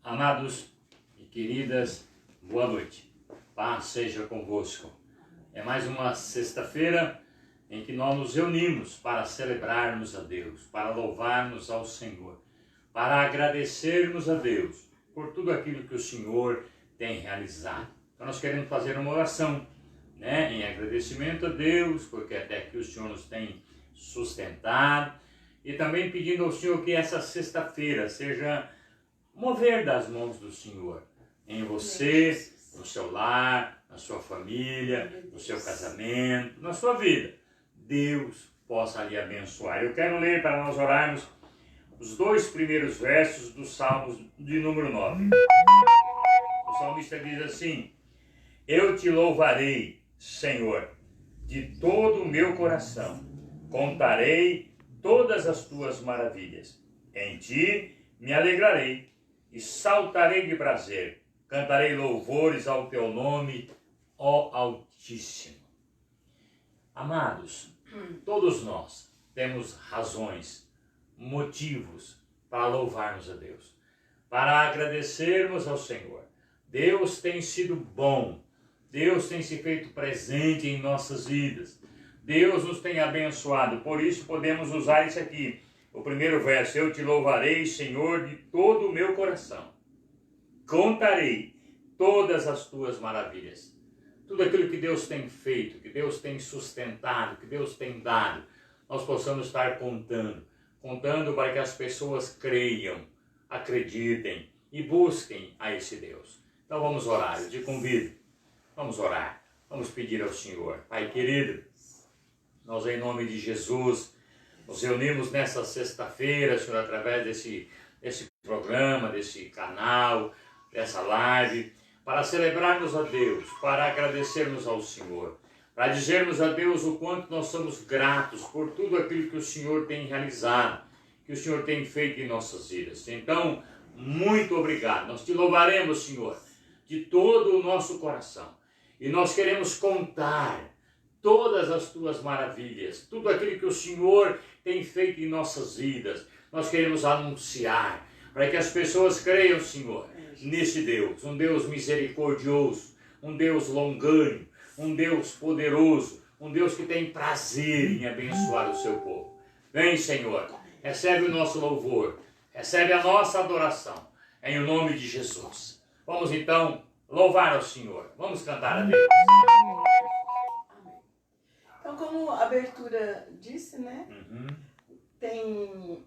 Amados e queridas, boa noite. Paz seja convosco. É mais uma sexta-feira em que nós nos reunimos para celebrarmos a Deus, para louvarmos ao Senhor, para agradecermos a Deus por tudo aquilo que o Senhor tem realizado. Então nós queremos fazer uma oração, em agradecimento a Deus, porque até aqui o Senhor nos tem sustentado, e também pedindo ao Senhor que essa sexta-feira seja mover das mãos do Senhor em você, no seu lar, na sua família, no seu casamento, na sua vida. Deus possa lhe abençoar. Eu quero ler para nós orarmos os 2 primeiros versos do Salmos de número 9. O salmista diz assim: Eu te louvarei, Senhor, de todo o meu coração. Contarei todas as tuas maravilhas. Em ti me alegrarei e saltarei de prazer. Cantarei louvores ao teu nome, ó Altíssimo. Amados, todos nós temos razões, motivos para louvarmos a Deus, para agradecermos ao Senhor. Deus tem sido bom, Deus tem se feito presente em nossas vidas, Deus nos tem abençoado, por isso podemos usar isso aqui. O primeiro verso: eu te louvarei, Senhor, de todo o meu coração. Contarei todas as tuas maravilhas. Tudo aquilo que Deus tem feito, que Deus tem sustentado, que Deus tem dado, nós possamos estar contando para que as pessoas creiam, acreditem e busquem a esse Deus. Então vamos orar, eu te convido. Vamos orar, vamos pedir ao Senhor. Pai querido, nós em nome de Jesus nos reunimos nessa sexta-feira, Senhor, através desse programa, desse canal, dessa live, para celebrarmos a Deus, para agradecermos ao Senhor, para dizermos a Deus o quanto nós somos gratos por tudo aquilo que o Senhor tem realizado, que o Senhor tem feito em nossas vidas. Então, muito obrigado. Nós te louvaremos, Senhor, de todo o nosso coração. E nós queremos contar todas as tuas maravilhas, tudo aquilo que o Senhor tem feito em nossas vidas. Nós queremos anunciar, para que as pessoas creiam, Senhor, nesse Deus, um Deus misericordioso, um Deus longânimo, um Deus poderoso, um Deus que tem prazer em abençoar o seu povo. Vem, Senhor, recebe o nosso louvor, recebe a nossa adoração, em o nome de Jesus. Vamos então louvar ao Senhor, vamos cantar a Deus. Então, como a abertura disse, né? Tem um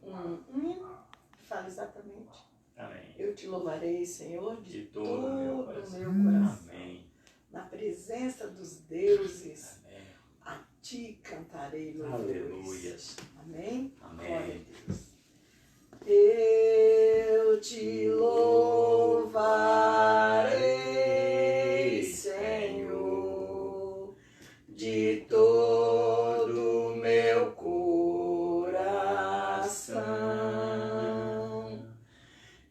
hino que fala exatamente. Amém. Eu te louvarei, Senhor, de todo o meu coração. Amém. Na presença dos deuses, Amém. a ti cantarei louvores. Aleluias. Amém? Amém. Glória a Deus. Eu te louvarei, Senhor, de todo o meu coração.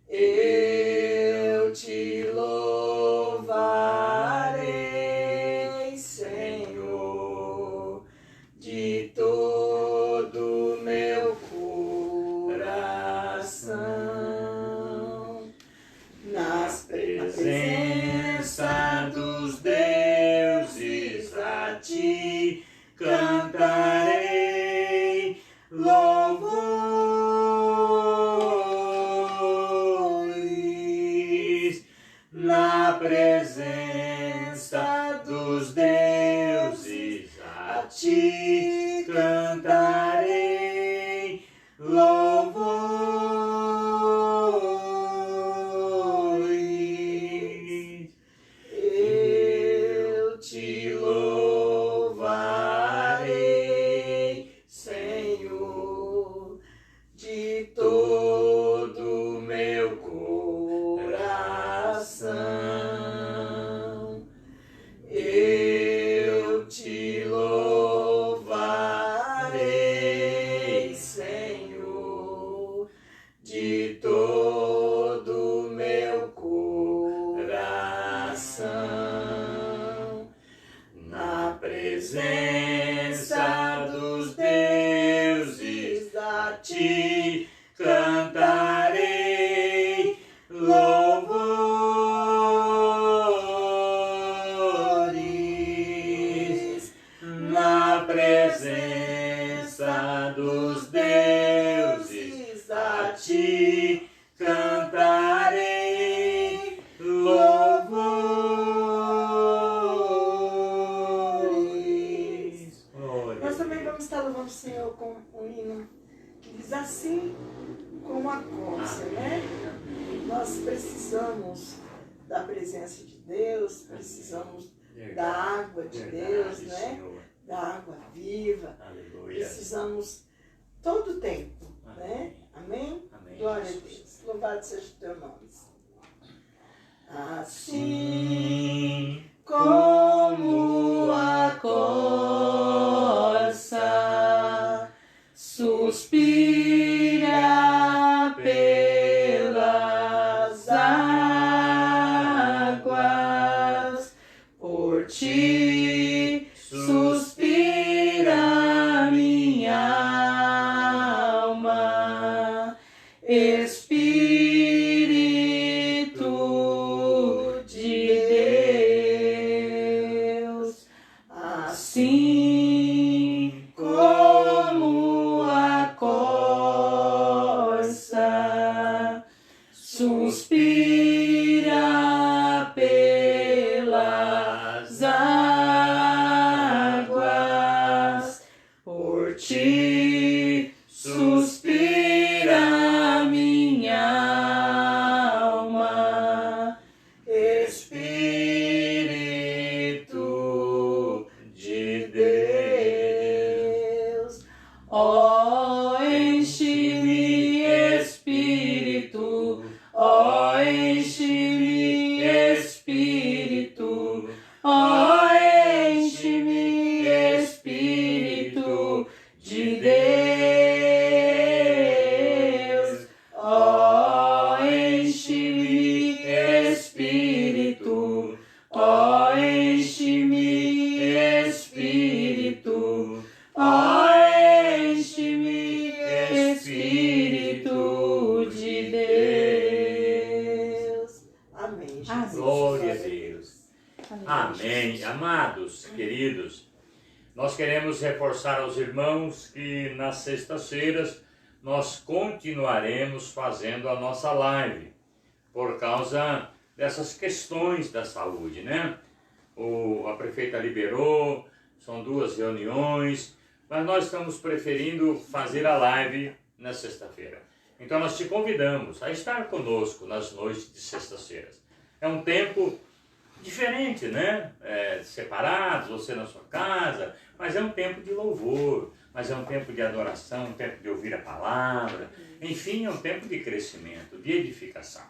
Eu te louvarei, Senhor, de todo o meu coração. ti cantarei louvores. Nós também vamos estar louvando o Senhor com um hino que diz assim, como a Córcia, né? Nós precisamos da presença de Deus, precisamos da água de Deus, né? Da água viva. Aleluia. Precisamos todo o tempo, né? Amém? Amém. Glória a Deus. Louvado seja o teu nome. Assim como a corça suspira pelas águas, por ti suspira minha alma, Espírito de Deus, assim como a corça suspira pelas águas, por ti suspira minha alma, Espírito de Deus. Ó, enche-me, Espírito, ó, enche-me, Espírito, ó, enche-me, Espírito de Deus. Ó, enche-me, Espírito, ó, enche-me, Espírito, ó, enche-me, Espírito de Deus. Amém, Jesus. Glória a Deus. Amém. Amados, queridos, nós queremos reforçar aos irmãos que nas sextas-feiras nós continuaremos fazendo a nossa live por causa dessas questões da saúde, né? A prefeita liberou, são 2 reuniões, mas nós estamos preferindo fazer a live na sexta-feira. Então nós te convidamos a estar conosco nas noites de sextas-feiras. É um tempo diferente, né? Separados, você na sua casa, mas é um tempo de louvor, mas é um tempo de adoração, um tempo de ouvir a palavra, enfim, é um tempo de crescimento, de edificação.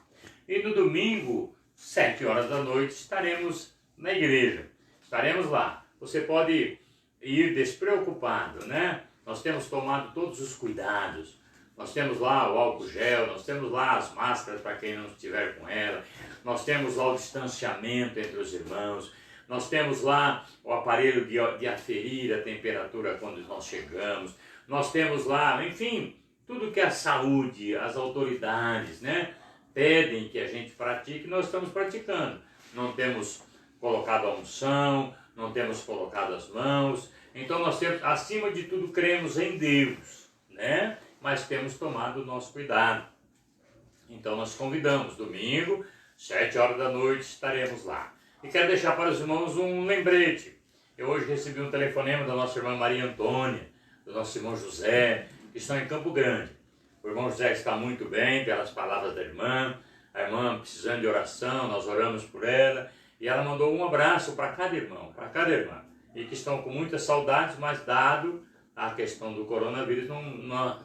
E no domingo, 7 horas da noite, estaremos na igreja, estaremos lá. Você pode ir despreocupado, né? Nós temos tomado todos os cuidados. Nós temos lá o álcool gel, nós temos lá as máscaras para quem não estiver com ela, nós temos lá o distanciamento entre os irmãos, nós temos lá o aparelho de aferir a temperatura quando nós chegamos, nós temos lá, enfim, tudo que a saúde, as autoridades, né, pedem que a gente pratique, nós estamos praticando. Não temos colocado a unção, não temos colocado as mãos, então nós temos, acima de tudo, cremos em Deus, né? Mas temos tomado o nosso cuidado. Então nós convidamos, domingo, 7 horas da noite, estaremos lá. E quero deixar para os irmãos um lembrete. Eu hoje recebi um telefonema da nossa irmã Maria Antônia, do nosso irmão José, que estão em Campo Grande. O irmão José está muito bem pelas palavras da irmã, a irmã precisando de oração, nós oramos por ela, e ela mandou um abraço para cada irmão, para cada irmã, e que estão com muitas saudades, mas dado a questão do coronavírus,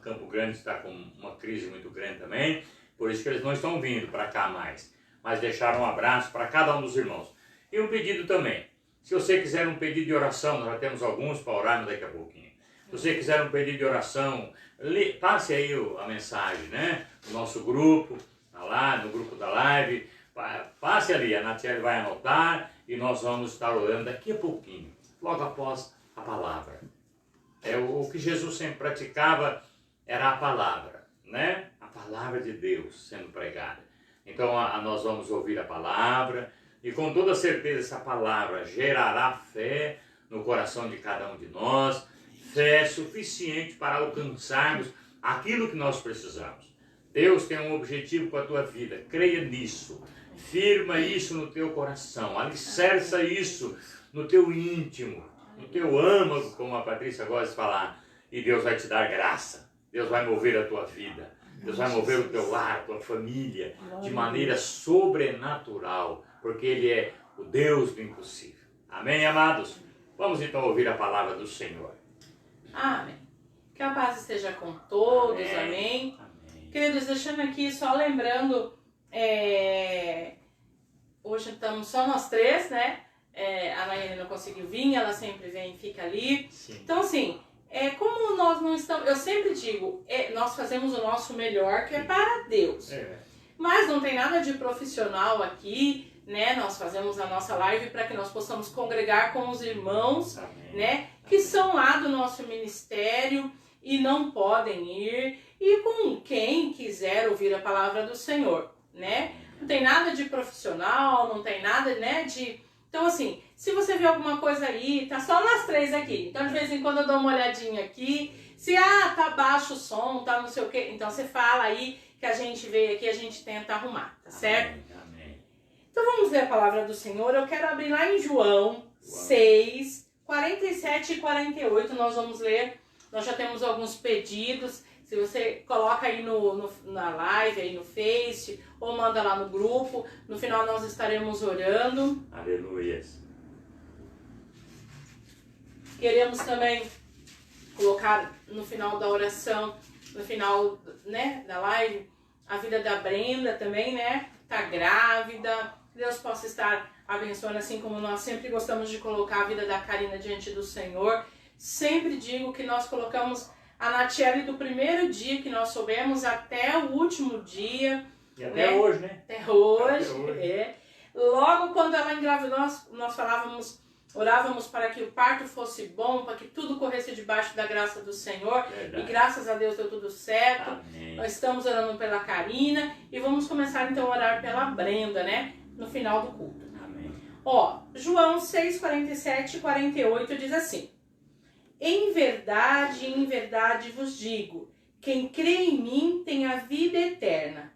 Campo Grande está com uma crise muito grande também, por isso que eles não estão vindo para cá mais, mas deixaram um abraço para cada um dos irmãos. E um pedido também, se você quiser um pedido de oração, nós já temos alguns para orarmos daqui a pouquinho. Se você quiser um pedido de oração, passe aí a mensagem, né? No nosso grupo, lá no grupo da live, passe ali, a Natiele vai anotar e nós vamos estar orando daqui a pouquinho, logo após a palavra. O que Jesus sempre praticava era a palavra, né? A palavra de Deus sendo pregada. Então nós vamos ouvir a palavra e com toda certeza essa palavra gerará fé no coração de cada um de nós, fé suficiente para alcançarmos aquilo que nós precisamos. Deus tem um objetivo com a tua vida. Creia nisso. Firma isso no teu coração. Alicerça isso no teu íntimo, no teu âmago, como a Patrícia gosta de falar. E Deus vai te dar graça. Deus vai mover a tua vida. Deus vai mover o teu lar, a tua família, de maneira sobrenatural. Porque Ele é o Deus do impossível. Amém, amados? Vamos então ouvir a palavra do Senhor. Amém. Que a paz esteja com todos, amém. Amém. Queridos, deixando aqui, só lembrando, hoje estamos só nós três, né? A Nayane não conseguiu vir, ela sempre vem e fica ali. Sim. Então, assim, como nós não estamos, eu sempre digo, nós fazemos o nosso melhor, que é para Deus. Mas não tem nada de profissional aqui, né? Nós fazemos a nossa live para que nós possamos congregar com os irmãos, Amém. né? Que são lá do nosso ministério e não podem ir, e com quem quiser ouvir a palavra do Senhor, né? Não tem nada de profissional, não tem nada, né, de... Então, assim, se você vê alguma coisa aí, tá só nós três aqui. Então, de vez em quando eu dou uma olhadinha aqui. Se, tá baixo o som, tá não sei o quê. Então, você fala aí que a gente veio aqui, a gente tenta arrumar, tá certo? Amém. Então, vamos ler a palavra do Senhor. Eu quero abrir lá em João 6, 47 e 48. Nós vamos ler. Nós já temos alguns pedidos. Se você coloca aí na live, aí no Face, ou manda lá no grupo, no final nós estaremos orando. Aleluia. Queremos também colocar no final da oração, no final, né, da live, a vida da Brenda também, né? Tá grávida. Deus possa estar abençoando, assim como nós sempre gostamos de colocar a vida da Karina diante do Senhor. Sempre digo que nós colocamos a Natiele do primeiro dia que nós soubemos até o último dia. E até hoje, né? Até hoje. Logo quando ela engravidou, nós orávamos para que o parto fosse bom, para que tudo corresse debaixo da graça do Senhor. Verdade. E graças a Deus deu tudo certo. Amém. Nós estamos orando pela Karina e vamos começar então a orar pela Brenda, né? No final do culto. Amém. João 6, 47 e 48 diz assim: em verdade vos digo, quem crê em mim tem a vida eterna.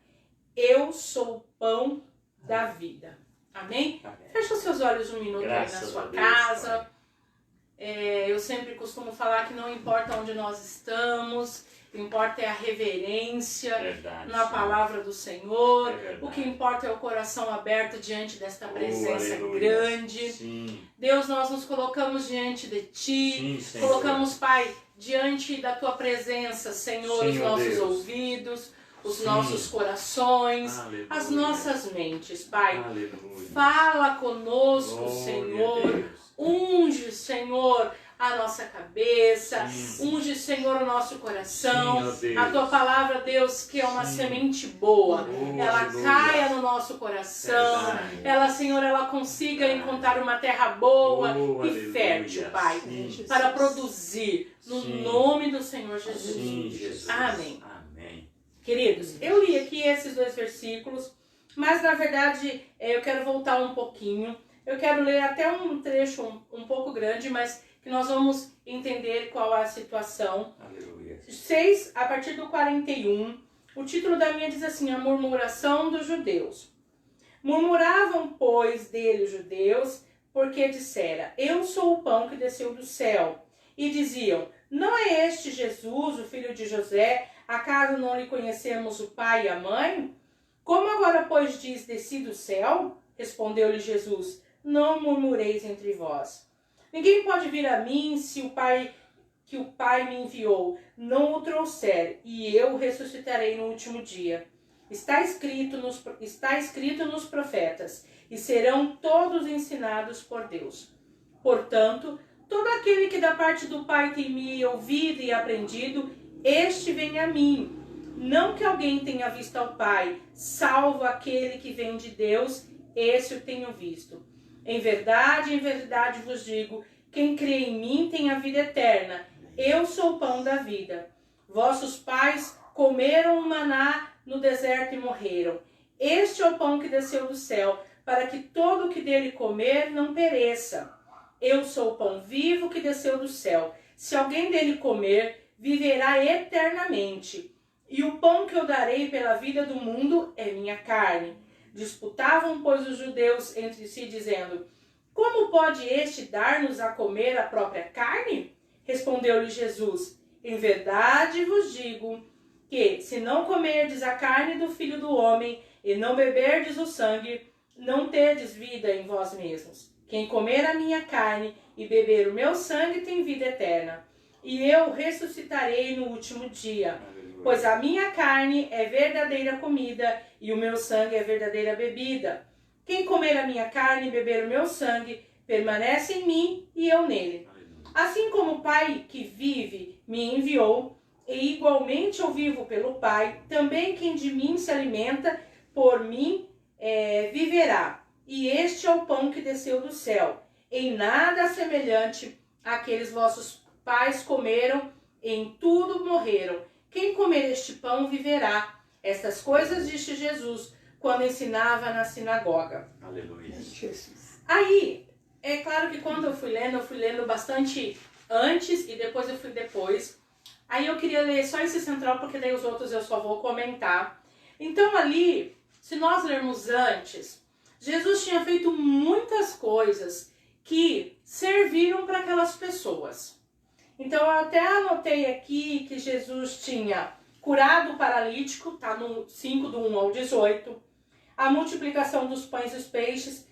Eu sou o pão da vida. Amém? Amém. Fecha os seus olhos um minuto Graças aí na sua a Deus, casa. Eu sempre costumo falar que não importa onde nós estamos, o que importa é a reverência Verdade, na sim. palavra do Senhor. É verdade. O que importa é o coração aberto diante desta presença Aleluia. grande. Sim. Deus, nós nos colocamos diante de Ti. Sim, Senhor. Colocamos, Pai, diante da Tua presença, Senhor, os Senhor nossos Deus. ouvidos, os Sim. nossos corações, Aleluia. as nossas mentes, Pai. Aleluia. Fala conosco, Glória a Senhor. Deus. Unge, Senhor, a nossa cabeça. Sim. Unge, Senhor, o nosso coração. Sim, ó Deus. A Tua palavra, Deus, que é uma Sim. semente boa. Oh, Ela aleluia. caia no nosso coração. Verdade. Ela, Senhor, ela consiga encontrar uma terra boa Oh, e aleluia. fértil, Pai, Sim. para produzir no Sim. nome do Senhor Jesus. Sim, Jesus. Amém. Amém. Queridos, eu li aqui esses dois versículos, mas na verdade eu quero voltar um pouquinho. Eu quero ler até um trecho um pouco grande, mas que nós vamos entender qual é a situação. Aleluia. 6, a partir do 41, o título da minha diz assim: a murmuração dos judeus. Murmuravam, pois, dele os judeus, porque dissera: eu sou o pão que desceu do céu. E diziam: não é este Jesus, o filho de José? Acaso não lhe conhecemos o pai e a mãe? Como agora, pois, diz: desci do céu? Respondeu-lhe Jesus: não murmureis entre vós. Ninguém pode vir a mim se o Pai que o Pai me enviou não o trouxer, e eu o ressuscitarei no último dia. Está escrito nos profetas, e serão todos ensinados por Deus. Portanto, todo aquele que da parte do Pai tem me ouvido e aprendido, este vem a mim. Não que alguém tenha visto ao Pai, salvo aquele que vem de Deus, esse o tenho visto. Em verdade vos digo, quem crê em mim tem a vida eterna. Eu sou o pão da vida. Vossos pais comeram o maná no deserto e morreram. Este é o pão que desceu do céu, para que todo o que dele comer não pereça. Eu sou o pão vivo que desceu do céu. Se alguém dele comer, viverá eternamente. e o pão que eu darei pela vida do mundo é minha carne. Disputavam, pois, os judeus entre si, dizendo: como pode este dar-nos a comer a própria carne? Respondeu-lhe Jesus: em verdade vos digo que, se não comerdes a carne do Filho do Homem e não beberdes o sangue, não tedes vida em vós mesmos. Quem comer a minha carne e beber o meu sangue tem vida eterna, e eu ressuscitarei no último dia. Pois a minha carne é verdadeira comida e o meu sangue é verdadeira bebida. Quem comer a minha carne e beber o meu sangue permanece em mim e eu nele. Assim como o Pai que vive me enviou, e igualmente eu vivo pelo Pai, também quem de mim se alimenta por mim viverá. E este é o pão que desceu do céu. Em nada semelhante àqueles vossos pais comeram, em tudo morreram. Quem comer este pão viverá. Estas coisas disse Jesus quando ensinava na sinagoga. Aleluia. Aí, é claro que quando eu fui lendo bastante antes e depois eu fui depois. Aí eu queria ler só esse central, porque daí os outros eu só vou comentar. Então ali, se nós lermos antes, Jesus tinha feito muitas coisas que serviram para aquelas pessoas. Então eu até anotei aqui que Jesus tinha curado o paralítico, tá no 5 do 1 ao 18. A multiplicação dos pães e os peixes,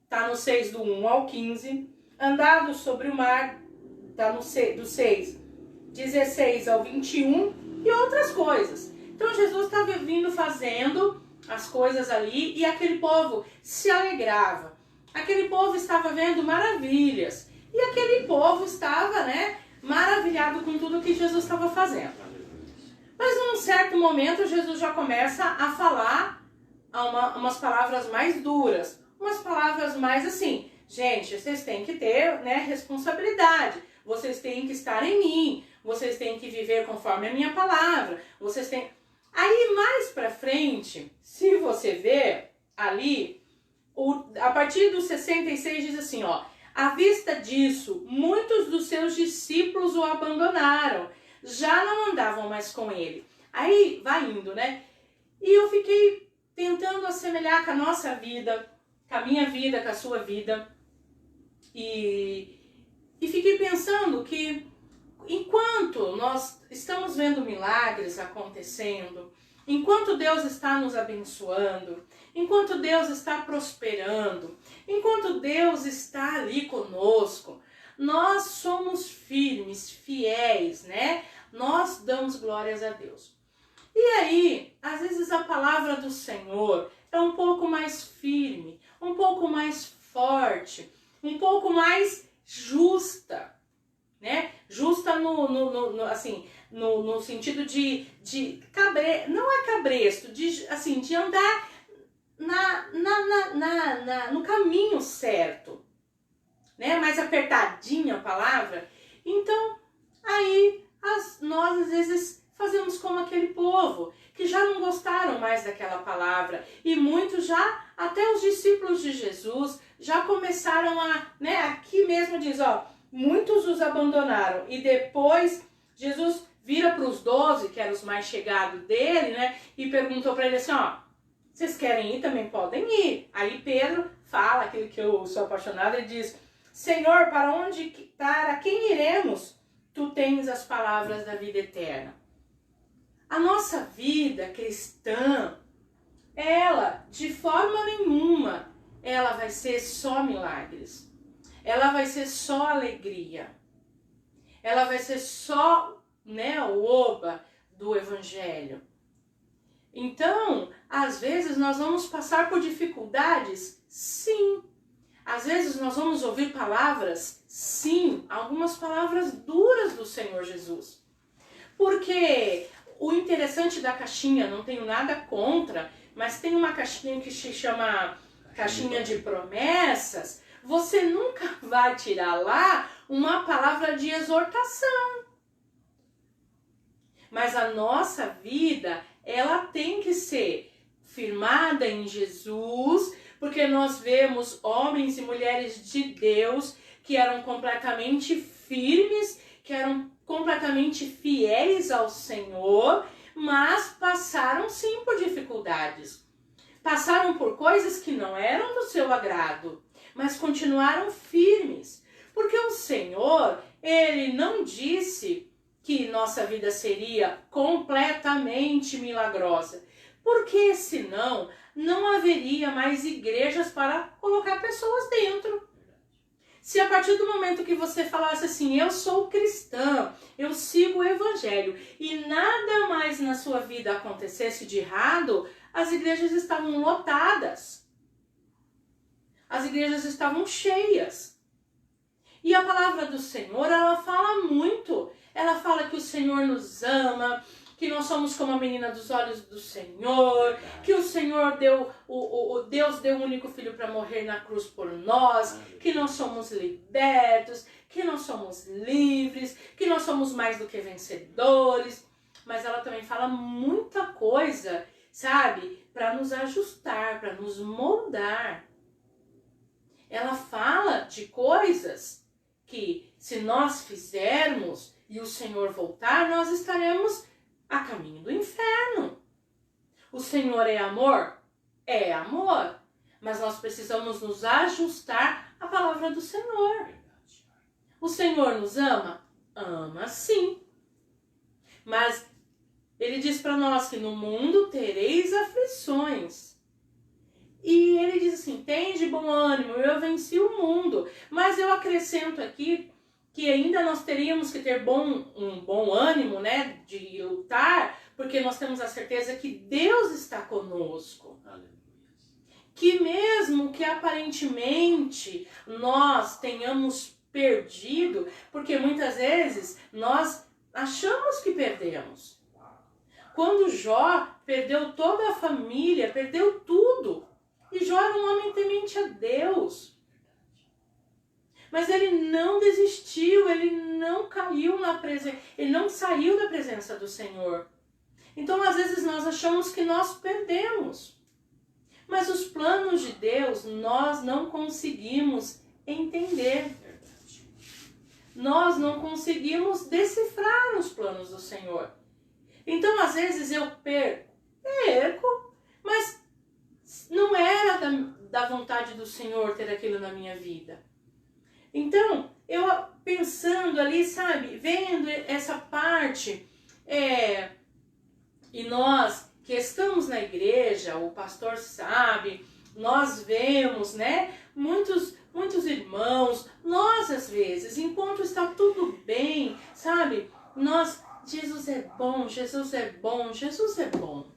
tá no 6 do 1 ao 15. Andado sobre o mar, tá no do 6, 16 ao 21 e outras coisas. Então Jesus estava vindo fazendo as coisas ali e aquele povo se alegrava. Aquele povo estava vendo maravilhas. E aquele povo estava, maravilhado com tudo que Jesus estava fazendo. Mas num certo momento Jesus já começa a falar umas palavras mais duras, umas palavras mais assim: gente, vocês têm que ter responsabilidade, vocês têm que estar em mim, vocês têm que viver conforme a minha palavra, vocês têm... Aí mais pra frente, se você ver ali, a partir do 66 diz assim, ó: à vista disso, muitos dos seus discípulos o abandonaram, já não andavam mais com ele. Aí vai indo, E eu fiquei tentando assemelhar com a nossa vida, com a minha vida, com a sua vida. E fiquei pensando que enquanto nós estamos vendo milagres acontecendo, enquanto Deus está nos abençoando, enquanto Deus está prosperando, enquanto Deus está ali conosco, nós somos firmes, fiéis, Nós damos glórias a Deus. E aí, às vezes a palavra do Senhor é um pouco mais firme, um pouco mais forte, um pouco mais justa, Justa no sentido de não é cabresto, de andar no caminho certo, mais apertadinha a palavra. Então, aí nós às vezes fazemos como aquele povo, que já não gostaram mais daquela palavra, e muitos já, até os discípulos de Jesus, já começaram aqui mesmo diz, muitos os abandonaram, e depois Jesus vira para os 12, que eram os mais chegados dele, e perguntou para ele assim, vocês querem ir? Também podem ir. Aí Pedro fala, aquele que eu sou apaixonada, e diz, Senhor, para quem iremos? Tu tens as palavras da vida eterna. A nossa vida cristã, ela, de forma nenhuma, ela vai ser só milagres. Ela vai ser só alegria. Ela vai ser só, o oba do evangelho. Então, às vezes nós vamos passar por dificuldades, sim. Às vezes nós vamos ouvir palavras, sim, algumas palavras duras do Senhor Jesus. Porque o interessante da caixinha, não tenho nada contra, mas tem uma caixinha que se chama caixinha de promessas. Você nunca vai tirar lá uma palavra de exortação. Mas a nossa vida, ela tem que ser firmada em Jesus, porque nós vemos homens e mulheres de Deus que eram completamente firmes, que eram completamente fiéis ao Senhor, mas passaram sim por dificuldades. Passaram por coisas que não eram do seu agrado, mas continuaram firmes. Porque o Senhor, Ele não disse que nossa vida seria completamente milagrosa. Porque senão não haveria mais igrejas para colocar pessoas dentro. Se a partir do momento que você falasse assim, eu sou cristã, eu sigo o evangelho, e nada mais na sua vida acontecesse de errado, as igrejas estavam lotadas. As igrejas estavam cheias. E a palavra do Senhor, ela fala muito. Ela fala que o Senhor nos ama, que nós somos como a menina dos olhos do Senhor, que o Senhor Deus deu um único filho para morrer na cruz por nós, que nós somos libertos, que nós somos livres, que nós somos mais do que vencedores. Mas ela também fala muita coisa, sabe, para nos ajustar, para nos moldar. Ela fala de coisas que, se nós fizermos e o Senhor voltar, nós estaremos a caminho do inferno. O Senhor é amor? É amor. Mas nós precisamos nos ajustar à palavra do Senhor. O Senhor nos ama? Ama sim. Mas Ele diz para nós que no mundo tereis aflições. E Ele diz assim, tem de bom ânimo, eu venci o mundo. Mas eu acrescento aqui que ainda nós teríamos que ter um bom ânimo, né, de lutar, porque nós temos a certeza que Deus está conosco. Aleluia. Que mesmo que aparentemente nós tenhamos perdido, porque muitas vezes nós achamos que perdemos. Quando Jó perdeu toda a família, perdeu tudo, e Jó era um homem temente a Deus. Mas ele não desistiu, ele não caiu na presença, ele não saiu da presença do Senhor. Então, às vezes, nós achamos que nós perdemos. Mas os planos de Deus, nós não conseguimos entender. Nós não conseguimos decifrar os planos do Senhor. Então, às vezes, eu perco, mas não era da vontade do Senhor ter aquilo na minha vida. Então, eu pensando ali, sabe, vendo essa parte, e nós que estamos na igreja, o pastor sabe, nós vemos, né, muitos irmãos, nós às vezes, enquanto está tudo bem, sabe, Jesus é bom, Jesus é bom, Jesus é bom.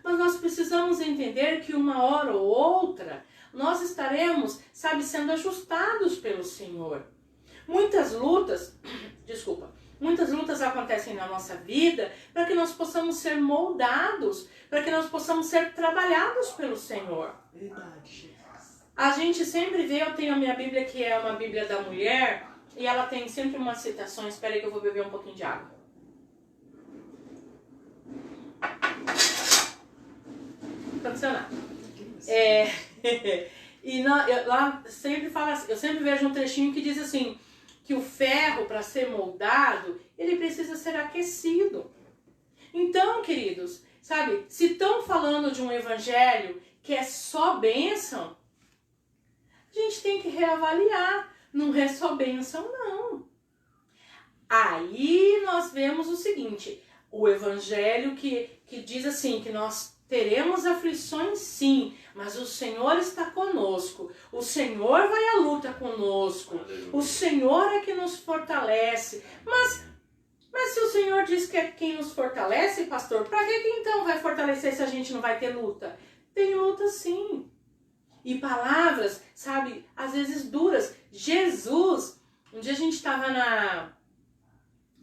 Mas nós precisamos entender que uma hora ou outra, nós estaremos, sabe, sendo ajustados pelo Senhor. Muitas lutas acontecem na nossa vida para que nós possamos ser moldados, para que nós possamos ser trabalhados pelo Senhor. Verdade, Jesus. A gente sempre vê, eu tenho a minha Bíblia que é uma Bíblia da mulher, e ela tem sempre umas citações, espera aí que eu vou beber um pouquinho de água. Aconteceu nada. E lá sempre fala assim, eu sempre vejo um trechinho que diz assim, que o ferro, para ser moldado, ele precisa ser aquecido. Então, queridos, sabe, se estão falando de um evangelho que é só bênção, a gente tem que reavaliar. Não é só bênção, não. Aí nós vemos o seguinte, o evangelho que diz assim, que nós teremos aflições sim, mas o Senhor está conosco. O Senhor vai à luta conosco. O Senhor é que nos fortalece. Mas se o Senhor diz que é quem nos fortalece, pastor, para que então vai fortalecer se a gente não vai ter luta? Tem luta sim. E palavras, sabe, às vezes duras. Jesus, um dia a gente estava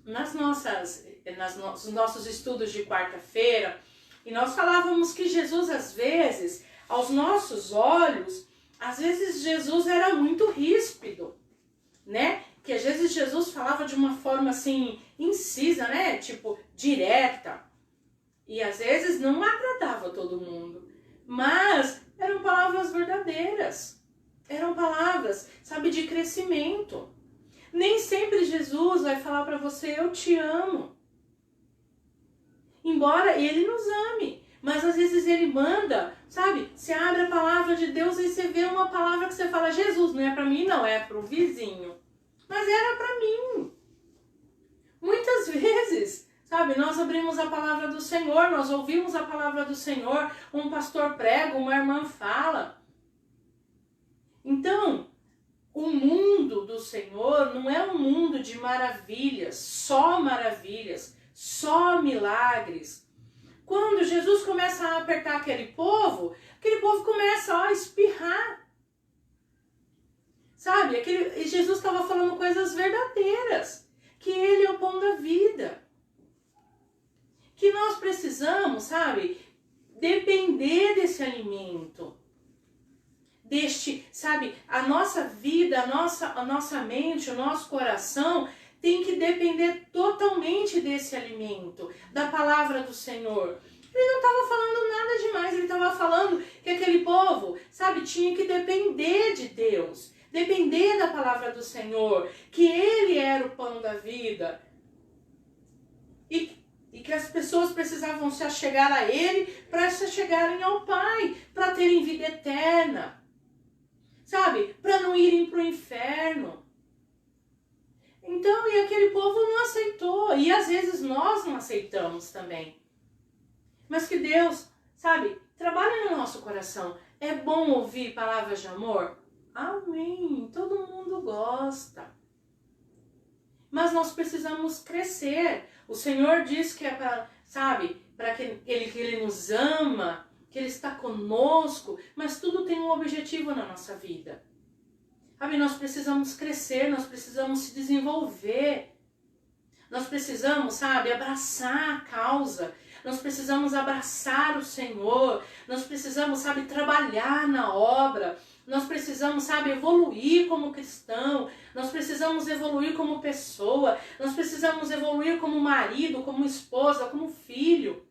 nos nossos estudos de quarta-feira, e nós falávamos que Jesus, às vezes, aos nossos olhos, às vezes Jesus era muito ríspido, né? Que às vezes Jesus falava de uma forma assim, incisa, né? Tipo, direta. E às vezes não agradava todo mundo. Mas eram palavras verdadeiras. Eram palavras, sabe, de crescimento. Nem sempre Jesus vai falar para você, eu te amo. embora ele nos ame. Mas às vezes ele manda, sabe? Você abre a palavra de Deus e você vê uma palavra que você fala, Jesus, não é para mim não, é para o vizinho. Mas era para mim. Muitas vezes, sabe? Nós abrimos a palavra do Senhor, nós ouvimos a palavra do Senhor, um pastor prega, uma irmã fala. Então, o mundo do Senhor não é um mundo de maravilhas, só milagres. Quando Jesus começa a apertar aquele povo começa a espirrar. Sabe, Jesus estava falando coisas verdadeiras, que Ele é o pão da vida. Que nós precisamos, sabe, depender desse alimento. Sabe, a nossa vida, a nossa mente, o nosso coração tem que depender totalmente desse alimento, da palavra do Senhor. Ele não estava falando nada demais, ele estava falando que aquele povo, sabe, tinha que depender de Deus, depender da palavra do Senhor, que Ele era o pão da vida. E que as pessoas precisavam se achegar a Ele para se achegarem ao Pai, para terem vida eterna. Sabe? Para não irem para o inferno. Então, e aquele povo não aceitou. E às vezes nós não aceitamos também. Mas que Deus, sabe, trabalhe no nosso coração. É bom ouvir palavras de amor? Amém. Todo mundo gosta. Mas nós precisamos crescer. O Senhor diz que é para, sabe, para que Ele nos ama, que Ele está conosco, mas tudo tem um objetivo na nossa vida. Sabe, nós precisamos crescer, nós precisamos se desenvolver. Nós precisamos, sabe, abraçar a causa. Nós precisamos abraçar o Senhor. Nós precisamos, sabe, trabalhar na obra. Nós precisamos, sabe, evoluir como cristão. Nós precisamos evoluir como pessoa. Nós precisamos evoluir como marido, como esposa, como filho.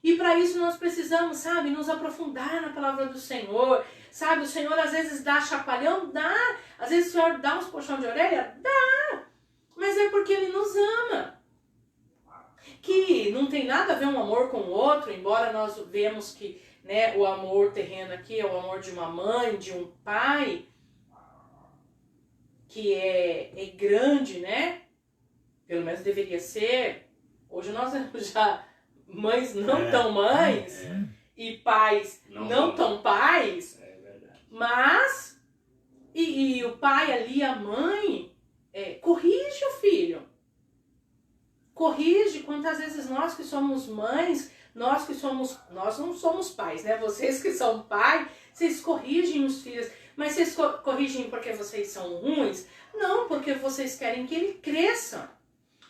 E para isso nós precisamos, sabe, nos aprofundar na palavra do Senhor. Sabe, o Senhor às vezes dá chacoalhão, dá. Às vezes o Senhor dá uns puxão de orelha, dá. Mas é porque Ele nos ama. Que não tem nada a ver um amor com o outro, embora nós vemos que, né, o amor terreno aqui é o amor de uma mãe, de um pai, que é grande, né? Pelo menos deveria ser. Hoje nós temos já mães não tão mães e pais não tão pais. É verdade. Mas, e o pai ali, a mãe, corrige o filho. Corrige. Quantas vezes nós que somos mães, nós não somos pais, né? Vocês que são pais, vocês corrigem os filhos. Mas vocês corrigem porque vocês são ruins? Não, porque vocês querem que eles cresçam,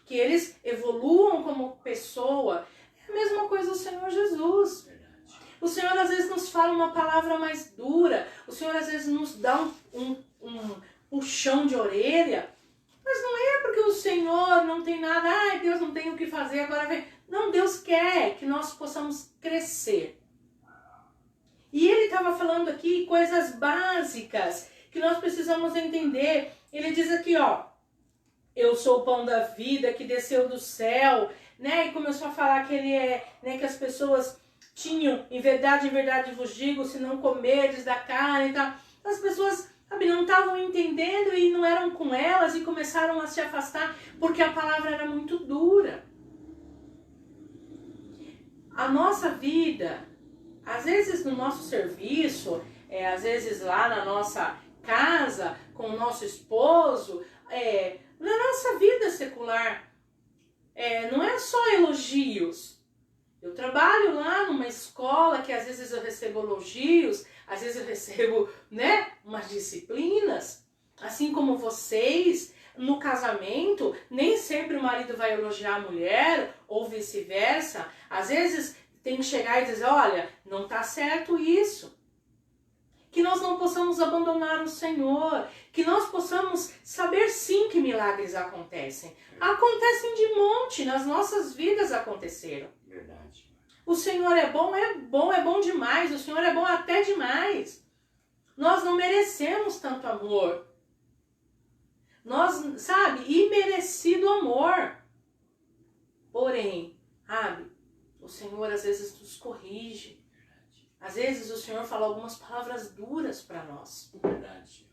que eles evoluam como pessoa. É a mesma coisa o Senhor Jesus. Verdade. O Senhor às vezes nos fala uma palavra mais dura. O Senhor às vezes nos dá um puxão de orelha. Mas não é porque o Senhor não tem nada, ai, Deus não tem o que fazer, agora vem. Não, Deus quer que nós possamos crescer. E Ele estava falando aqui coisas básicas que nós precisamos entender. Ele diz aqui, ó, eu sou o pão da vida que desceu do céu, né? E começou a falar que Ele né, que as pessoas tinham, em verdade vos digo, se não comerdes da carne e tal. As pessoas, sabe, não estavam entendendo e não eram com elas e começaram a se afastar porque a palavra era muito dura. A nossa vida, às vezes no nosso serviço, às vezes lá na nossa casa, com o nosso esposo, na nossa vida secular, não é só elogios. Eu trabalho lá numa escola que às vezes eu recebo elogios, às vezes eu recebo, né, umas disciplinas, assim como vocês, no casamento, nem sempre o marido vai elogiar a mulher, ou vice-versa. Às vezes tem que chegar e dizer, olha, não está certo isso. Que nós não possamos abandonar o Senhor, que nós possamos saber sim que milagres acontecem. Acontecem de monte, nas nossas vidas aconteceram. Verdade. O Senhor é bom demais, o Senhor é bom até demais. Nós não merecemos tanto amor. Nós, sabe, imerecido amor. Porém, Sabe? O Senhor às vezes nos corrige. Às vezes o Senhor fala algumas palavras duras para nós. Verdade.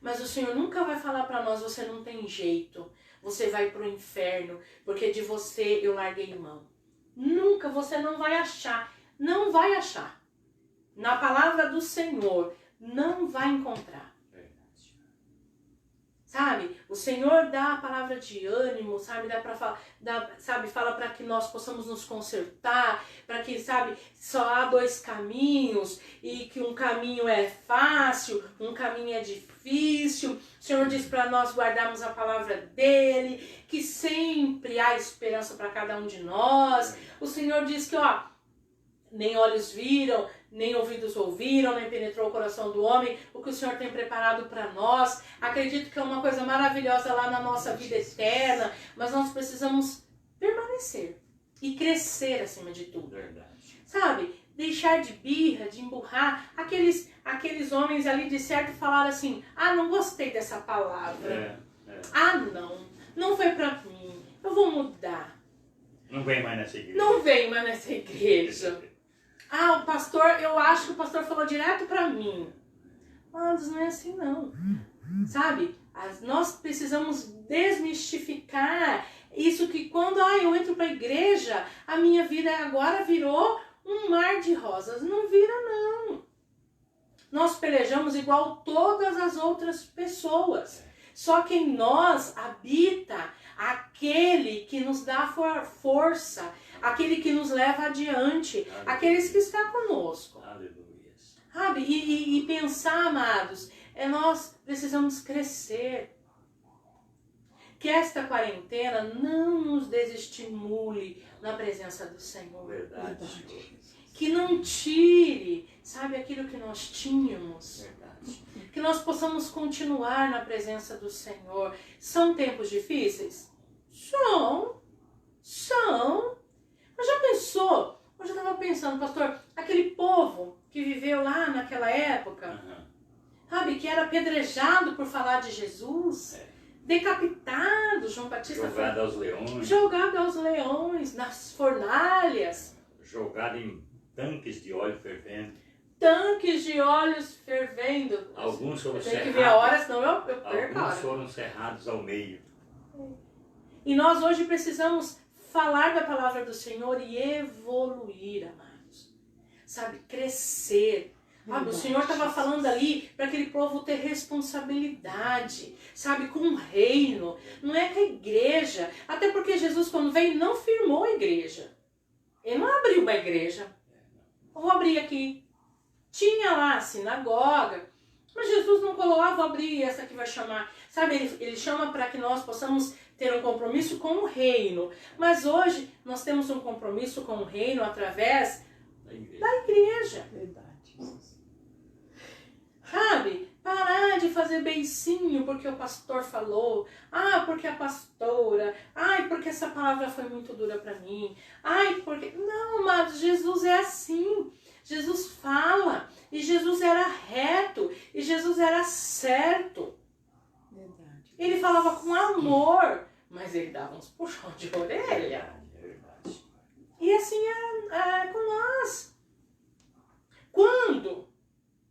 Mas o Senhor nunca vai falar para nós, você não tem jeito. Você vai pro inferno, porque de você eu larguei mão. Nunca, você não vai achar. Não vai achar. Na palavra do Senhor, não vai encontrar. Sabe? O Senhor dá a palavra de ânimo, sabe? Fala para que nós possamos nos consertar, para que, sabe, só há dois caminhos e que um caminho é fácil, um caminho é difícil. O Senhor diz para nós guardarmos a palavra dele, que sempre há esperança para cada um de nós. O Senhor diz que, ó, nem olhos viram, nem ouvidos ouviram, nem penetrou o coração do homem, o que o Senhor tem preparado para nós. Acredito que é uma coisa maravilhosa lá na nossa vida eterna, mas nós precisamos permanecer e crescer acima de tudo. Verdade. Sabe? Deixar de birra, de emburrar. Aqueles homens ali de certo falaram assim, não gostei dessa palavra. Ah, não foi para mim, eu vou mudar. Não vem mais nessa igreja. Não vem mais nessa igreja. O pastor, eu acho que o pastor falou direto pra mim. Mas não é assim não. Sabe? Nós precisamos desmistificar isso que quando eu entro pra igreja, a minha vida agora virou um mar de rosas. Não vira não. Nós pelejamos igual todas as outras pessoas. Só que em nós habita aquele que nos dá força, aquele que nos leva adiante, aleluia, aqueles que estão conosco. Aleluia. Sabe? E pensar, amados, nós precisamos crescer. Que esta quarentena não nos desestimule na presença do Senhor. Verdade. Que não tire, sabe, aquilo que nós tínhamos. Verdade. Que nós possamos continuar na presença do Senhor. São tempos difíceis? São. Mas já pensou? Hoje eu estava pensando, pastor, aquele povo que viveu lá naquela época, sabe, que era apedrejado por falar de Jesus, decapitado, João Batista jogado aos leões. Jogado aos leões, nas fornalhas. Jogado em tanques de óleo fervendo. Tanques de óleos fervendo. Alguns foram Tem cerrados. que ver a hora, senão eu perco a hora. Alguns foram cerrados ao meio. E nós hoje precisamos falar da palavra do Senhor e evoluir, amados. Sabe, crescer. Sabe, o Senhor estava falando ali para aquele povo ter responsabilidade, sabe, com o reino. Não é com a igreja. Até porque Jesus, quando veio, não firmou a igreja. Ele não abriu uma igreja. Eu vou abrir aqui. Tinha lá a sinagoga, mas Jesus não colocou, vou abrir essa que vai chamar. Sabe, ele chama para que nós possamos ter um compromisso com o reino. Mas hoje nós temos um compromisso com o reino através da igreja. Verdade. Sabe, parar de fazer beicinho porque o pastor falou. Porque a pastora. Porque essa palavra foi muito dura para mim. Porque... Não, amados, Jesus é assim. Jesus fala, e Jesus era reto, e Jesus era certo. Verdade. Ele falava com amor, mas ele dava uns puxões de orelha. Verdade. E assim é com nós. Quando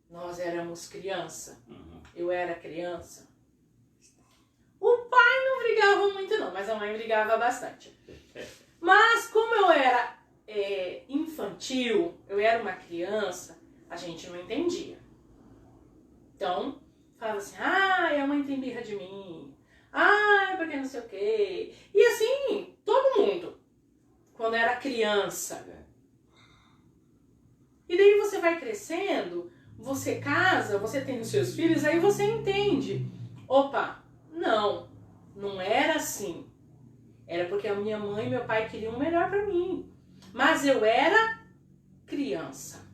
nós éramos criança, eu era criança, o pai não brigava muito não, mas a mãe brigava bastante. Mas como eu era infantil, eu era uma criança, a gente não entendia. Então, falava assim, a mãe tem birra de mim, porque não sei o quê. E assim, todo mundo, quando era criança. E daí você vai crescendo, você casa, você tem os seus filhos, aí você entende. Opa, não era assim. Era porque a minha mãe e meu pai queriam o melhor para mim. Mas eu era criança.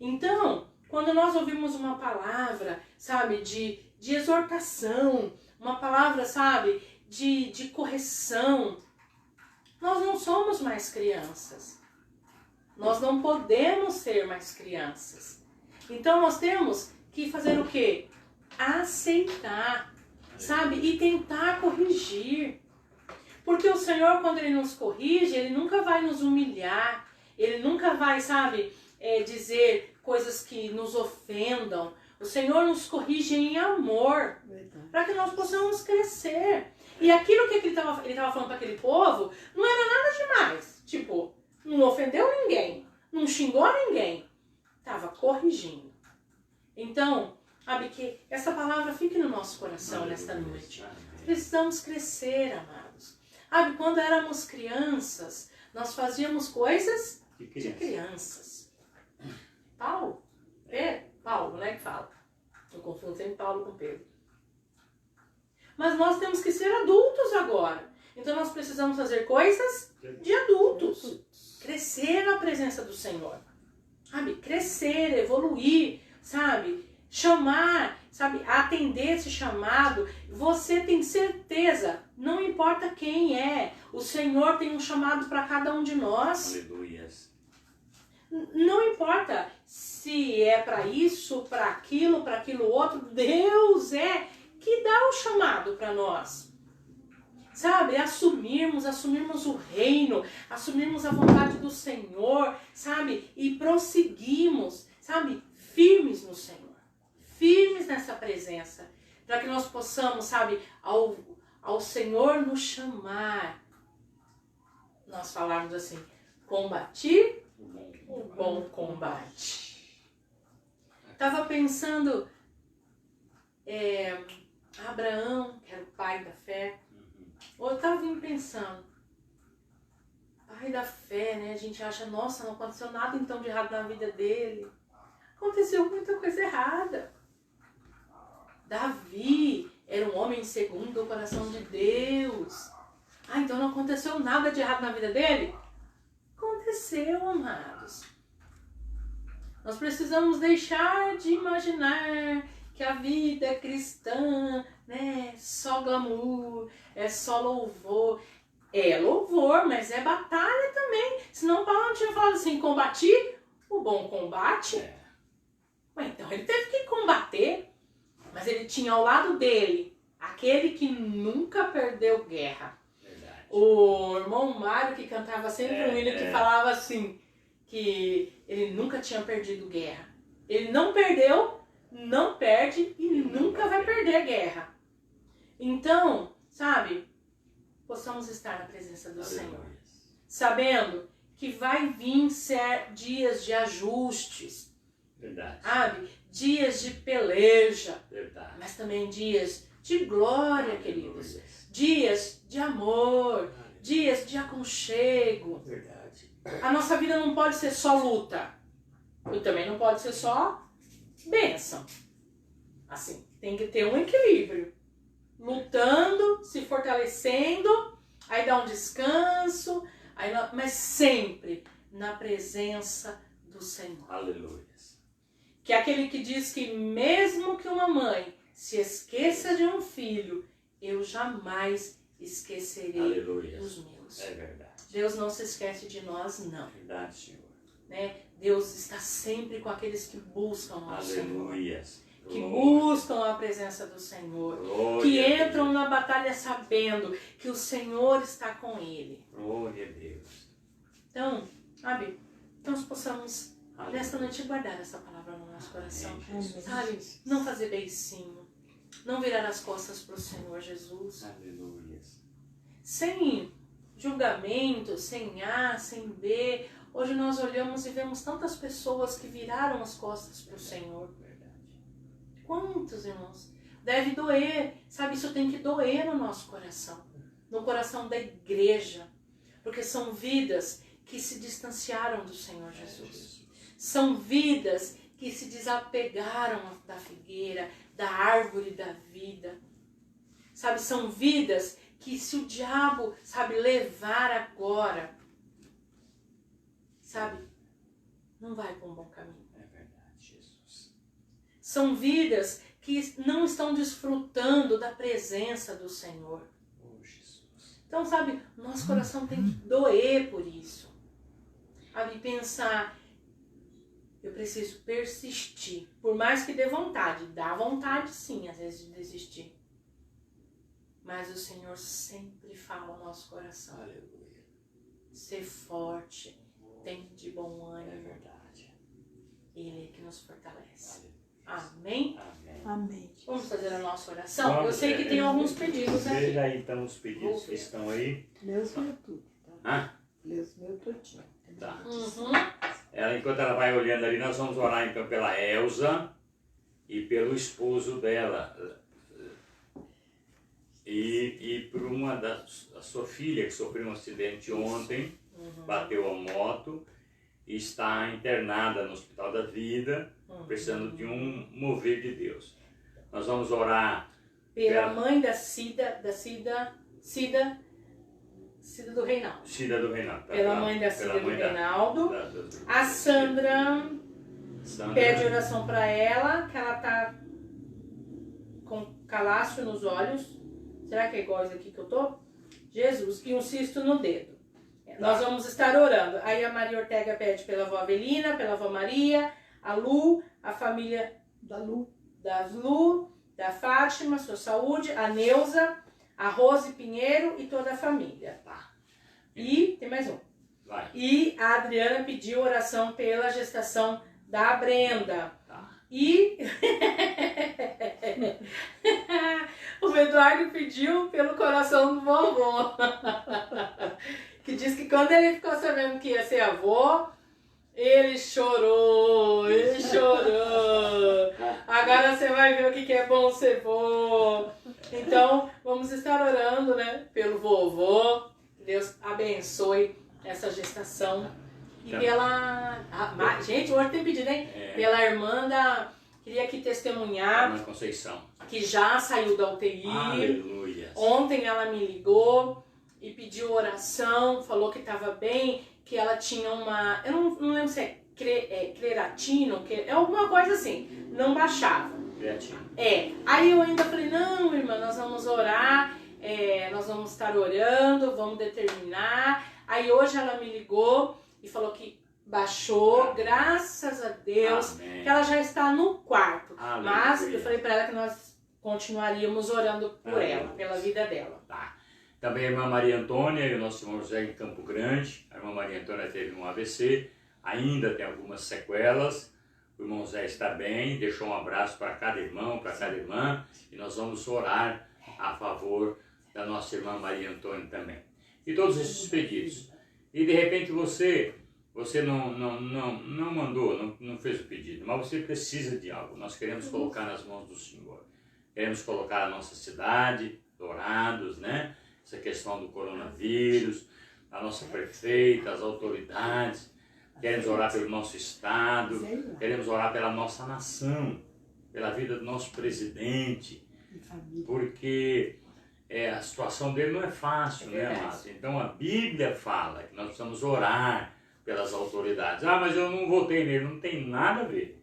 Então, quando nós ouvimos uma palavra, sabe, de exortação, uma palavra, sabe, de correção, nós não somos mais crianças. Nós não podemos ser mais crianças. Então, nós temos que fazer o quê? Aceitar, sabe, e tentar corrigir. Porque o Senhor, quando Ele nos corrige, Ele nunca vai nos humilhar, Ele nunca vai, sabe, dizer coisas que nos ofendam. O Senhor nos corrige em amor, para que nós possamos crescer. E aquilo que ele estava falando para aquele povo não era nada demais. Tipo, não ofendeu ninguém, não xingou ninguém. Estava corrigindo. Então, sabe, que essa palavra fique no nosso coração nesta noite. Precisamos crescer, amados. Sabe, quando éramos crianças, nós fazíamos coisas de crianças. Paulo, né, que fala. Eu confundo sempre Paulo com Pedro. Mas nós temos que ser adultos agora. Então nós precisamos fazer coisas de adultos. Crescer na presença do Senhor. Sabe? Crescer, evoluir, sabe? Chamar, sabe? Atender esse chamado. Você tem certeza, não importa quem é, o Senhor tem um chamado para cada um de nós. Aleluias. Não importa se é para isso, para aquilo outro, Deus é que dá o chamado para nós. Sabe, assumirmos o reino, assumirmos a vontade do Senhor, sabe, e prosseguimos, sabe, firmes no Senhor, firmes nessa presença, para que nós possamos, sabe, ao Senhor nos chamar, nós falarmos assim, combati o bom combate. Estava pensando, Abraão, que era o pai da fé, ou eu estava pensando, pai da fé, né? A gente acha, nossa, não aconteceu nada então de errado na vida dele. Aconteceu muita coisa errada. Davi era um homem segundo o coração de Deus. Ah, então não aconteceu nada de errado na vida dele? Aconteceu, amados. Nós precisamos deixar de imaginar que a vida cristã, né, só glamour, é só louvor. É louvor, mas é batalha também. Senão Paulo não tinha falado assim, combati o bom combate. Mas então ele teve que combater, mas ele tinha ao lado dele aquele que nunca perdeu guerra. Verdade. O irmão Mário, que cantava sempre um hino que falava assim, que ele nunca tinha perdido guerra. Ele não perdeu, não perde e nunca vai perder guerra. Então, sabe, possamos estar na presença do Senhor, sabendo que vai vir ser dias de ajustes, Verdade. sabe, dias de peleja, Verdade. mas também dias de glória, queridos, dias de amor, dias de aconchego. Verdade. A nossa vida não pode ser só luta e também não pode ser só bênção. Assim, tem que ter um equilíbrio. Lutando, se fortalecendo, aí dá um descanso, mas sempre na presença do Senhor. Aleluia. Que é aquele que diz que mesmo que uma mãe se esqueça de um filho, eu jamais esquecerei Aleluia. dos meus. É verdade. Deus não se esquece de nós, não. Verdade, Senhor. Né? Deus está sempre com aqueles que buscam ao Senhor. Aleluia. Que buscam a presença do Senhor. Glória Que a entram Deus. na batalha sabendo que o Senhor está com ele. Glória a Deus. Então, sabe, nós possamos Aleluia. nesta noite guardar essa palavra no nosso coração. Amém, Jesus. Sabe, não fazer beicinho. Não virar as costas para o Senhor Jesus. Aleluia. Sem julgamento, sem A, sem B. Hoje nós olhamos e vemos tantas pessoas que viraram as costas para o Senhor. Verdade. Quantos, irmãos? Deve doer. Sabe, isso tem que doer no nosso coração. No coração da igreja. Porque são vidas que se distanciaram do Senhor Jesus. São vidas que se desapegaram da figueira, da árvore da vida. Sabe, são vidas que se o diabo, sabe, levar agora, sabe, não vai para um bom caminho. É verdade, Jesus. São vidas que não estão desfrutando da presença do Senhor. Oh, Jesus. Então, sabe, nosso coração tem que doer por isso. Sabe, pensar, eu preciso persistir. Por mais que dê vontade. Dá vontade sim, às vezes, de desistir. mas o Senhor sempre fala ao nosso coração. Aleluia. Ser forte, tem de bom É ânimo. verdade. Ele é que nos fortalece. Aleluia. Amém? Amém. Amém. Vamos fazer a nossa oração? Eu Vamos, sei que tem alguns pedidos aqui. Veja aí então os pedidos Vou que ver. estão aí. Lê os meus tudo, tá? Ah, Lê os meus tudinho. tá. Uhum. Enquanto ela vai olhando ali, nós vamos orar então pela Elza e pelo esposo dela. E por a sua filha que sofreu um acidente ontem, bateu a moto e está internada no Hospital da Vida, precisando de um mover de Deus. Nós vamos orar Pela mãe da Cida do Reinaldo. Cida do Reinaldo. Pela mãe da Cida do Reinaldo. da- A Sandra Sandra. pede oração para ela, que ela tá com calácio nos olhos. Será que é igual esse aqui que eu tô? Jesus, e um cisto no dedo. Nós vamos estar orando. Aí a Maria Ortega pede pela avó Avelina, pela avó Maria, a Lu, a família Da Lu. das Lu, da Fátima, sua saúde, a Neuza, a Rose Pinheiro e toda a família. Tá. E tem mais um. Vai. E a Adriana pediu oração pela gestação da Brenda. Tá. E o Eduardo pediu pelo coração do vovô. Que diz que quando ele ficou sabendo que ia ser avô, ele chorou, ele chorou. Agora você vai ver o que é bom ser vô. Então, vamos estar orando, né, pelo vovô. Deus abençoe essa gestação. E Tá. pela... gente, hoje tem pedido, hein? É. Pela irmã da... Queria aqui testemunhar Irmã Conceição. que já saiu da UTI. Aleluia. Ontem ela me ligou e pediu oração, falou que estava bem, que ela tinha uma... Eu não lembro se é creatina, é alguma coisa assim. Não baixava. Criativo. Aí eu ainda falei, não, irmã, nós vamos orar, nós vamos estar orando, vamos determinar. Aí hoje ela me ligou e falou que baixou, graças a Deus, Amém. que ela já está no quarto. Aleluia. Mas eu falei para ela que nós continuaríamos orando por Aleluia. ela, pela vida dela. Tá. Também a irmã Maria Antônia e o nosso irmão José em Campo Grande. A irmã Maria Antônia teve um AVC, ainda tem algumas sequelas. O irmão José está bem, deixou um abraço para cada irmão, para cada irmã. E nós vamos orar a favor da nossa irmã Maria Antônia também. E todos esses pedidos. E de repente você não mandou, não fez o pedido, mas você precisa de algo. Nós queremos colocar nas mãos do Senhor. Queremos colocar a nossa cidade, Dourados, né? Essa questão do coronavírus, a nossa prefeita, as autoridades. Queremos orar pelo nosso estado, queremos orar pela nossa nação, pela vida do nosso presidente, porque a situação dele não é fácil, né, amados? Então a Bíblia fala que nós precisamos orar pelas autoridades. Ah, mas eu não votei nele. Não tem nada a ver.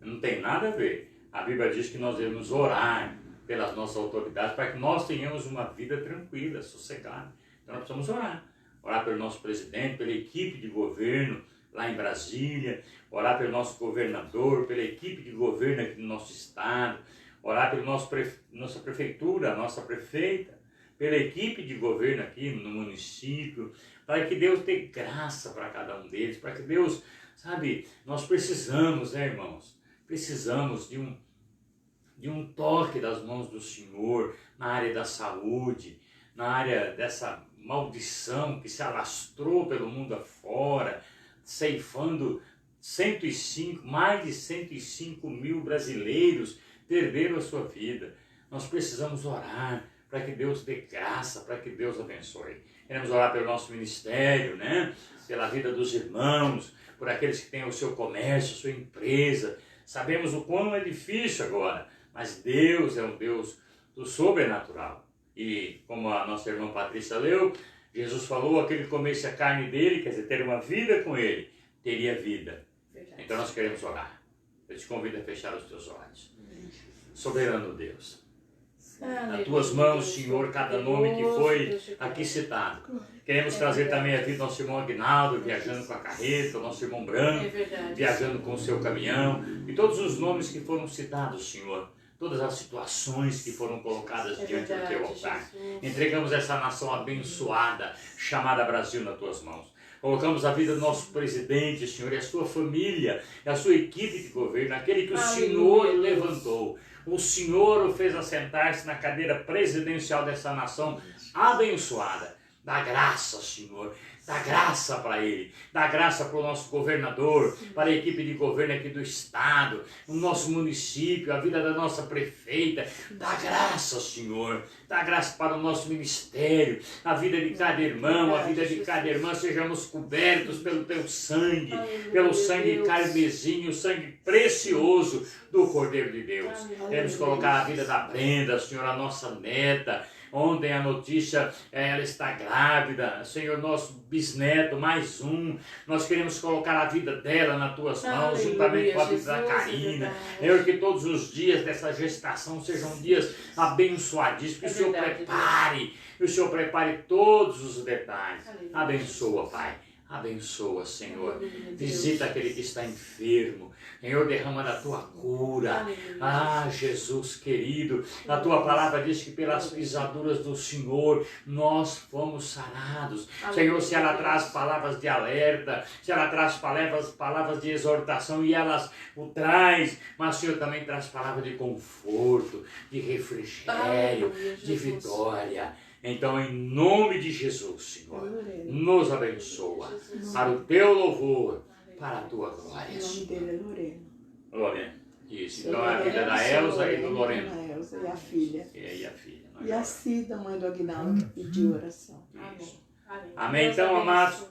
Não tem nada a ver. A Bíblia diz que nós devemos orar pelas nossas autoridades para que nós tenhamos uma vida tranquila, sossegada. Então nós precisamos orar. Orar pelo nosso presidente, pela equipe de governo lá em Brasília, orar pelo nosso governador, pela equipe de governo aqui no nosso estado, orar pela nossa prefeitura, a nossa prefeita, pela equipe de governo aqui no município, para que Deus dê graça para cada um deles, para que Deus, sabe, nós precisamos, né, irmãos? Precisamos de um toque das mãos do Senhor na área da saúde, na área dessa maldição que se alastrou pelo mundo afora, ceifando mais de 105 mil brasileiros perderam a sua vida. Nós precisamos orar para que Deus dê graça, para que Deus abençoe. Queremos orar pelo nosso ministério, né? Pela vida dos irmãos, por aqueles que têm o seu comércio, a sua empresa. Sabemos o quão é difícil agora, mas Deus é um Deus do sobrenatural. E como a nossa irmã Patrícia leu, Jesus falou, aquele que comesse a carne dele, quer dizer, ter uma vida com ele, teria vida. Verdade. Então nós queremos orar. Eu te convido a fechar os teus olhos. Soberano Deus, nas tuas mãos, Senhor, cada nome que foi aqui citado. Queremos trazer também a vida do nosso irmão Aguinaldo, viajando com a carreta, o nosso irmão Branco, É verdade. viajando com o seu caminhão, e todos os nomes que foram citados, Senhor. todas as situações que foram colocadas diante do teu altar. Jesus. Entregamos essa nação abençoada, chamada Brasil, nas tuas mãos. Colocamos a vida do nosso presidente, Senhor, e a sua família, e a sua equipe de governo, aquele que o Senhor levantou. O Senhor o fez assentar-se na cadeira presidencial dessa nação abençoada. Dá graça, Senhor. Dá graça para ele, dá graça para o nosso governador, para a equipe de governo aqui do estado, o nosso município, a vida da nossa prefeita. Dá graça, Senhor, dá graça para o nosso ministério, a vida de cada irmão, a vida de cada irmã, sejamos cobertos pelo teu sangue, pelo sangue carmesim, o sangue precioso do Cordeiro de Deus. Queremos colocar a vida da Brenda, Senhor, a nossa neta. Ontem a notícia, ela está grávida, Senhor, nosso bisneto, mais um. Nós queremos colocar a vida dela nas tuas mãos, juntamente com a vida da Karina. Senhor, que todos os dias dessa gestação sejam dias abençoadíssimos. Que o Senhor prepare, que o Senhor prepare todos os detalhes. Abençoa, Pai. Abençoa, Senhor. Visita aquele que está enfermo. Senhor, derrama da tua cura. Ah, Jesus querido, a tua palavra diz que pelas pisaduras do Senhor nós fomos sarados. Senhor, se ela traz palavras de alerta, se ela traz palavras de exortação, e elas o traz, mas o Senhor também traz palavras de conforto, de refrigério, de vitória. Então, em nome de Jesus, Senhor, nos abençoa para o teu louvor, para a tua glória. O nome dele é Lorena. Lorena. Isso. Então, é a vida da Elza e do Lorena. A Elza e a filha. E a filha. E a Cida, mãe do Aguinaldo, que pediu oração. Isso. Amém. Então, amados,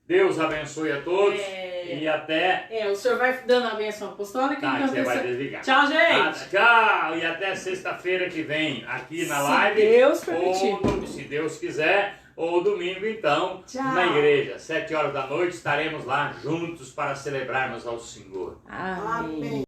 Deus abençoe a todos e até... o senhor vai dando a bênção apostólica, Tá, então você vai desligar. Tchau, gente! Tchau! E até sexta-feira que vem, aqui na live. Deus permitir. Ou, se Deus quiser, ou domingo, então, Tchau. na igreja. 7 horas da noite estaremos lá juntos para celebrarmos ao Senhor. Amém.